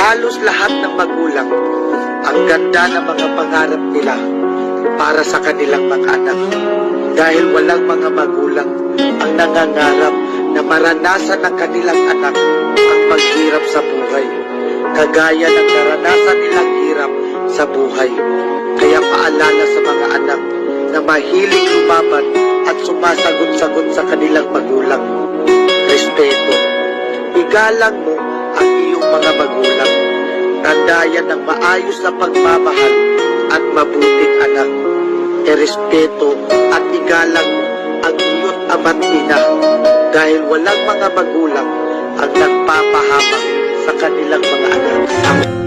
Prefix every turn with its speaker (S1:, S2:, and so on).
S1: Halos lahat ng magulang, ang ganda ng mga pangarap nila para sa kanilang mga anak. Dahil walang mga magulang ang nangangarap na maranasan ng kanilang anak ang maghirap sa buhay, kagaya ng naranasan nilang hirap sa buhay. Kaya paalala sa mga anak na mahilig lumaban at sumasagot-sagot sa kanilang magulang. Respeto. Igalang mo ang iyong mga magulang. Tandayan ng maayos na pagmamahal at mabuting anak. Respeto at igalang mo ang iyong ama't ina dahil walang mga magulang ang nagpapahamak sa kanilang mga anak.